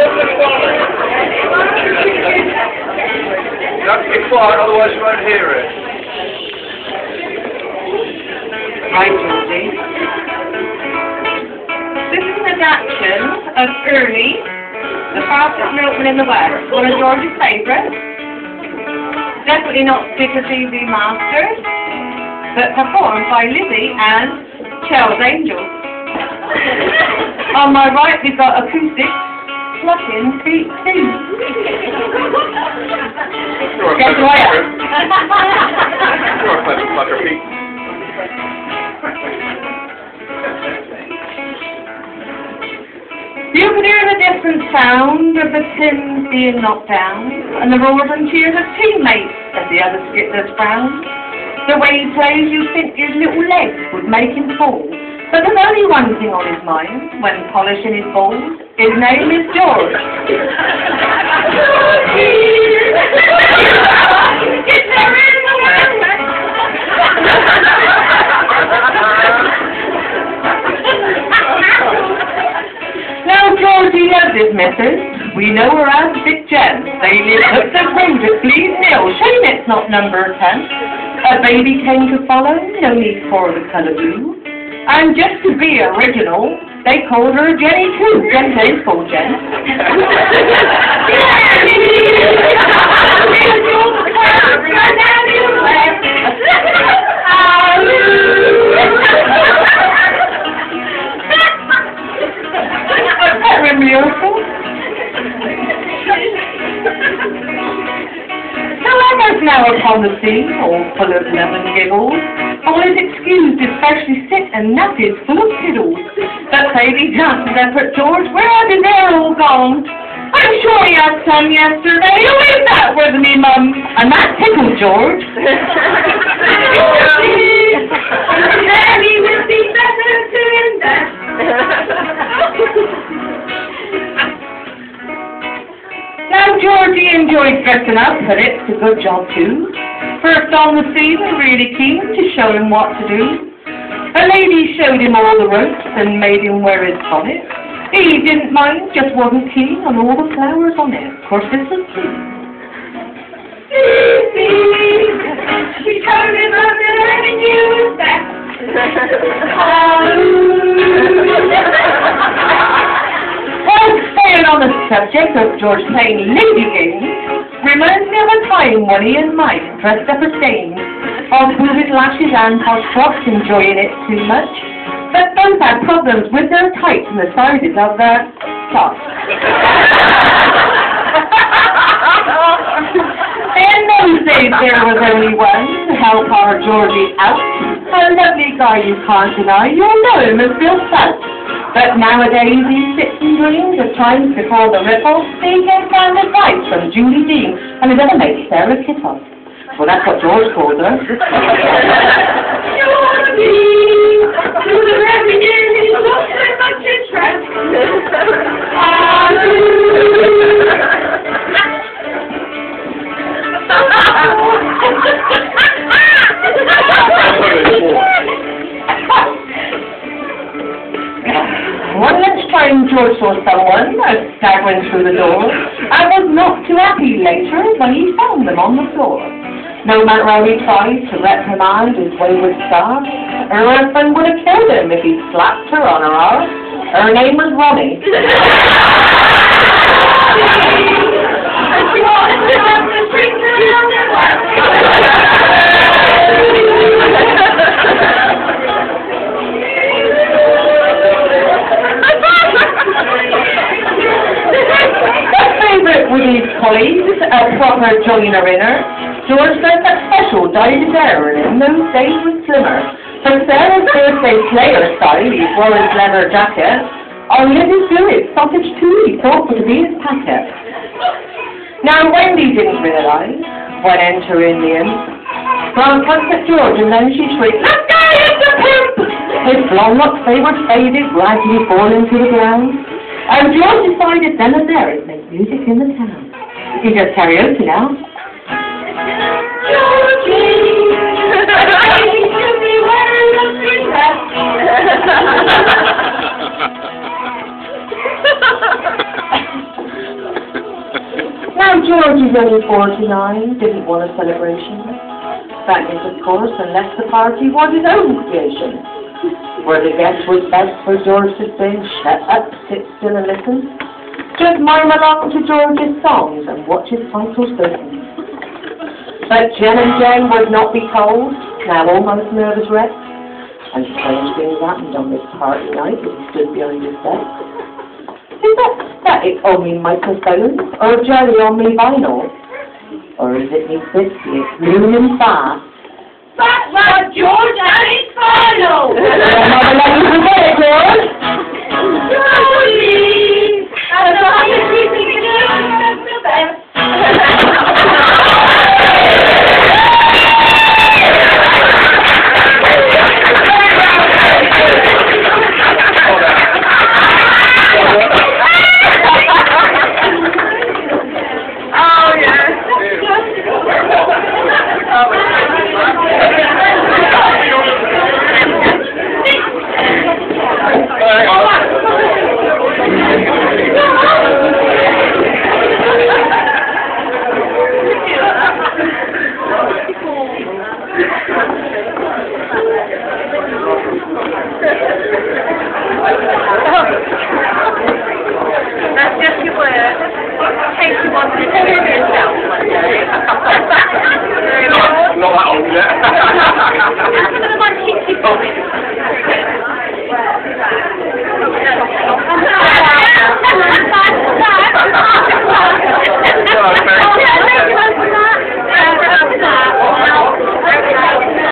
You have to be quiet, otherwise you won't hear it. Right, Georgie. This is an adaptation of Ernie, the fastest milkman in the West, one of George's favourites. Definitely not Easy Masters, but performed by Lizzie and Chells Angels. On my right, we've got acoustic pluckin feet too. Guess who I am? You're a clever fucker, Pete. You can hear the different sound of the tins being knocked down, and the roars and cheers of teammates as the other skitters frown. The way he plays, you think his little legs would make him fall. But there's only one thing on his mind when polishing his balls. His name is George. Now Georgie loves his missus. We know her as Big Jen. They live up the road at Bleed Mill. Shame it's not number 10. A baby came to follow, no need for the colour blue. And just to be original, they called her Jenny too. Jen plays for Jen. However's now upon the scene, all full of lemon giggles, all is excused is freshly sick and nappy, full of piddles. But baby dances up at George, where are they all gone? I'm sure he had some yesterday. Who is that with me, Mum? And that tickled George. Daddy would be better doing that. Now Georgie enjoyed dressing up, but it's a good job too. First on the scene, really keen to show him what to do. A lady showed him all the ropes and made him wear his bonnet. He didn't mind, just wasn't keen on all the flowers on it. Of course, this was tea. She told him I'm letting you back. Well, staying on the subject of George playing lady games, reminds me of a time when he and Mike dressed up as dames, all booted lashes and posh frocks, enjoying it too much, but both had problems with their tights and the sizes of their socks. In those days there was only one to help our Georgie out, a lovely guy you can't deny, you'll know him as Bill South. But nowadays he sits and dreams of times before the ripple, seeking kind advice from Julie Dean and his other mate Sarah Kittoff. Well, that's what George called her. Georgie, to the revenue, he's not so much interest. One lunchtime George saw someone staggering through the door and was not too happy later when he found them on the floor. No matter how he tried to reprimand his wayward star, her husband would have killed him if he slapped her on her arse. Her name was Ronnie. With his colleagues, a proper joiner-inner, George said that special dyed his hair and in those days was slimmer. For Sarah's birthday player style, he wore his leather jacket. On Lizzie's fluid, sausage too, he thought would be his packet. Now Wendy didn't realise, when entering the inn, glance at George and then she shrieked, "That guy is the pimp!" His blonde locks, they were faded, gradually falling to the ground. And George decided then and there to make music in the town. He does karaoke now. Georgie, I should be wearing a green dress. George is only 49, didn't want a celebration. That is, of course, unless the party was his own creation. Where the guest was best for George to say, shut up, sit still and listen. Just mime along to George's songs and watch his tonsils glisten. But Jen and Jane would not be told, now almost nervous wreck. And strange things happened on this party night as he stood behind his desk. Is that static on me microphone, or jelly on me vinyl? Or is it me biscuit, moving fast? That's right, George, and it's final! Have a lovely day, George!